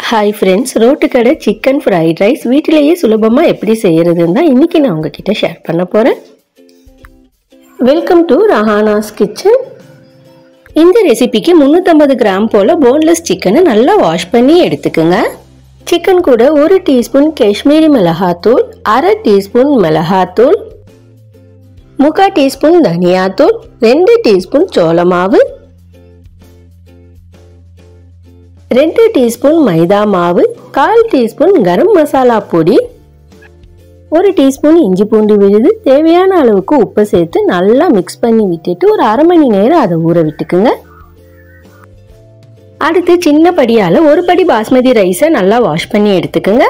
Hi friends रोटी கடை chicken fried rice வீட்டிலேயே சுலபமா எப்படி செய்யறதுன்னு இன்னைக்கு நான் உங்ககிட்ட ஷேர் பண்ண போறேன். Welcome to Rahana's kitchen. இந்த ரெசிபிக்கு 350 கிராம் போல போன்லெஸ் சிக்கனை நல்லா வாஷ் பண்ணி எடுத்துக்கங்க. சிக்கன் கூட 1 டீஸ்பூன் காஷ்மீரி மிளகாய்த்தூள், 1/2 டீஸ்பூன் மிளகாய்த்தூள், 1/4 டீஸ்பூன் தனியாத்தூள், 2 டீஸ்பூன் சோள மாவு, 2 டீஸ்பூன் மைதா மாவு, 1/4 டீஸ்பூன் கரம் மசாலா பொடி, 1 டீஸ்பூன் இஞ்சி பூண்டு விழுது, தேவையான அளவுக்கு உப்பு சேர்த்து நல்லா மிக்ஸ் பண்ணி விட்டுட்டு ஒரு அரை மணி நேரம் அதை ஊற விட்டுக்குங்க. அடுத்து சின்ன படியால ஒரு படி பாஸ்மதி ரைஸை நல்லா வாஷ் பண்ணி எடுத்துக்குங்க.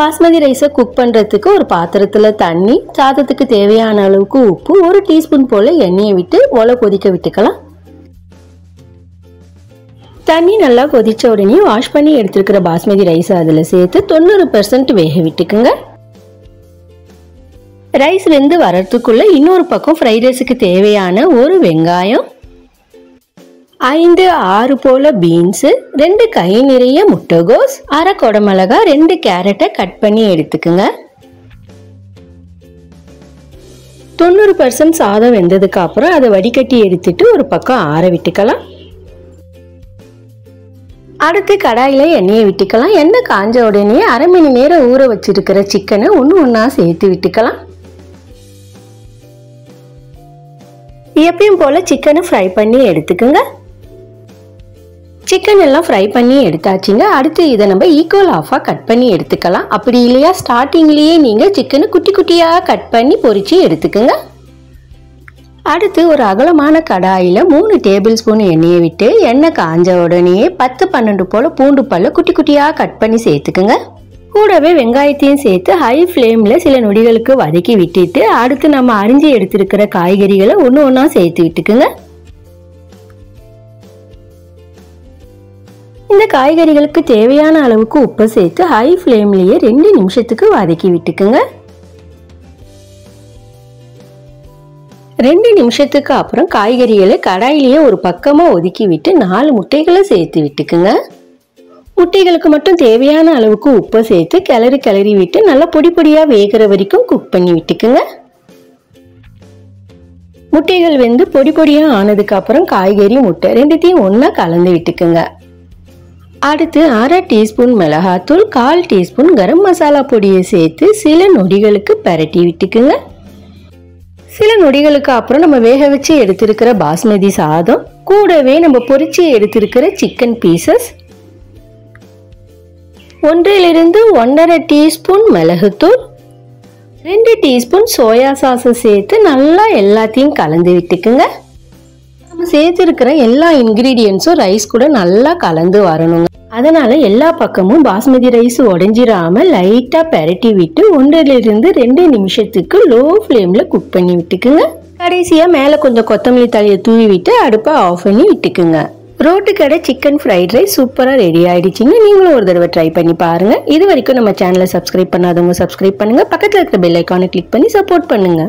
பாஸ்மதி ரைஸை குக் பண்றதுக்கு ஒரு பாத்திரத்துல தண்ணி, சாதத்துக்கு தேவையான அளவுக்கு உப்பு, 1 டீஸ்பூன் போல எண்ணெயை விட்டு ஒலை கொதிக்க விட்டுக்கலாம். தண்ணி நல்லா கொதிச்ச உடனே வாஷ் பண்ணி எடுத்துக்கிற பாஸ்மதி ரைஸ் அதில் சேர்த்து 90% வேக விட்டுக்குங்க. ரைஸ் வெந்து வரத்துக்குள்ள இன்னொரு பக்கம் ஃப்ரைட் ரைஸுக்கு தேவையான ஒரு வெங்காயம், 5-6 போல பீன்ஸ், 2 கை நிறைய முட்டைகோஸ், 1/2 குடமிளகாய், 2 கேரட்டை கட் பண்ணி எடுத்துக்குங்க. 90% சாதம் வெந்ததுக்கு அப்புறம் அதை வடிகட்டி எடுத்துட்டு ஒரு பக்கம் ஆற விட்டுக்கலாம். அடுத்து கடாயில எண்ணெயை விட்டுக்கலாம். எண்ணெய் காஞ்ச உடனே அரை மணி நேரம் ஊற வச்சிருக்கிற சிக்கனை ஒண்ணா சேர்த்து விட்டுக்கலாம். எப்பயும் போல சிக்கனை ஃப்ரை பண்ணி எடுத்துக்குங்க. சிக்கன் எல்லாம் ஃப்ரை பண்ணி எடுத்தாச்சுங்க. அடுத்து இதை நம்ம ஈக்குவல் ஆஃபா கட் பண்ணி எடுத்துக்கலாம். அப்படி இல்லையா ஸ்டார்டிங்லயே நீங்க சிக்கனை குட்டி குட்டியா கட் பண்ணி பொரிச்சு எடுத்துக்குங்க. அடுத்து ஒரு அகலமான கடாயில 3 டேபிள் ஸ்பூன் எண்ணெயை விட்டு எண்ணெய் காஞ்ச உடனே 10-12 போல பூண்டு பல்ல குட்டி குட்டியா கட் பண்ணி சேர்த்துக்குங்க. கூடவே வெங்காயத்தையும் சேர்த்து ஹை ஃப்ளேம்ல சில நொடிகளுக்கு வதக்கி விட்டுட்டு அடுத்து நம்ம அரிஞ்சு எடுத்திருக்கிற காய்கறிகளை ஒண்ணா சேர்த்து விட்டுக்குங்க. இந்த காய்கறிகளுக்கு தேவையான அளவுக்கு உப்பு சேர்த்து ஹை ஃப்ளேம்லயே 2 நிமிஷத்துக்கு வதக்கி விட்டுக்குங்க. 2 நிமிஷத்துக்கு அப்புறம் காய்கறிகளை கடாயிலேயே ஒரு பக்கமா ஒதுக்கி விட்டு 4 முட்டைகளை சேர்த்து விட்டுக்குங்க. முட்டைகளுக்கு மட்டும் தேவையான அளவுக்கு உப்பு சேர்த்து கிளறி விட்டு நல்லா பொடி பொடியா வேகிற வரைக்கும் குக் பண்ணி விட்டுக்குங்க. முட்டைகள் வெந்து பொடி பொடியா ஆனதுக்கு அப்புறம் காய்கறி முட்டை ரெண்டுத்தையும் ஒண்ணா கலந்து விட்டுக்குங்க. அடுத்து 1/2 டீஸ்பூன் மிளகாய்த்தூள், 1/4 டீஸ்பூன் கரம் மசாலா பொடியை சேர்த்து சில நொடிகளுக்கு பரட்டி விட்டுக்குங்க. சில நொடிகளுக்கு அப்புறம் நம்ம வேக வச்சு எடுத்திருக்கிற பாஸ்மதி சாதம், கூடவே நம்ம பொரிச்சு எடுத்திருக்கிற சிக்கன் பீசஸ், 1 - 1/2 டீஸ்பூன் மிளகுத்தூள், 2 டீஸ்பூன் சோயா சாஸ் சேர்த்து நல்லா எல்லாத்தையும் கலந்து விட்டுக்குங்க. நம்ம சேர்த்திருக்கிற எல்லா இன்கிரீடியன்ஸும் ரைஸ் கூட நல்லா கலந்து வரணுங்க. அதனால எல்லா பக்கமும் பாஸ்மதி ரைஸ் உடைஞ்சிராம லைட்டா பெரட்டி விட்டு 1 - 2 நிமிஷத்துக்கு லோ ஃப்ளேம்ல குக் பண்ணி விட்டுக்குங்க. கடைசியா மேல கொஞ்சம் கொத்தமல்லி தழையை தூவி விட்டு அடுப்பை ஆஃப் பண்ணி விட்டுக்குங்க. ரோட்டு கடை சிக்கன் ஃப்ரைட் ரைஸ் சூப்பரா ரெடி ஆயிடுச்சுங்க. நீங்களும் ஒரு தடவை ட்ரை பண்ணி பாருங்க. இது வரைக்கும் நம்ம சேனலை சப்ஸ்கிரைப் பண்ணாதவங்க சப்ஸ்கிரைப் பண்ணுங்க. பக்கத்துல இருக்கிற பெல் ஐகானை கிளிக் பண்ணி சப்போர்ட் பண்ணுங்க.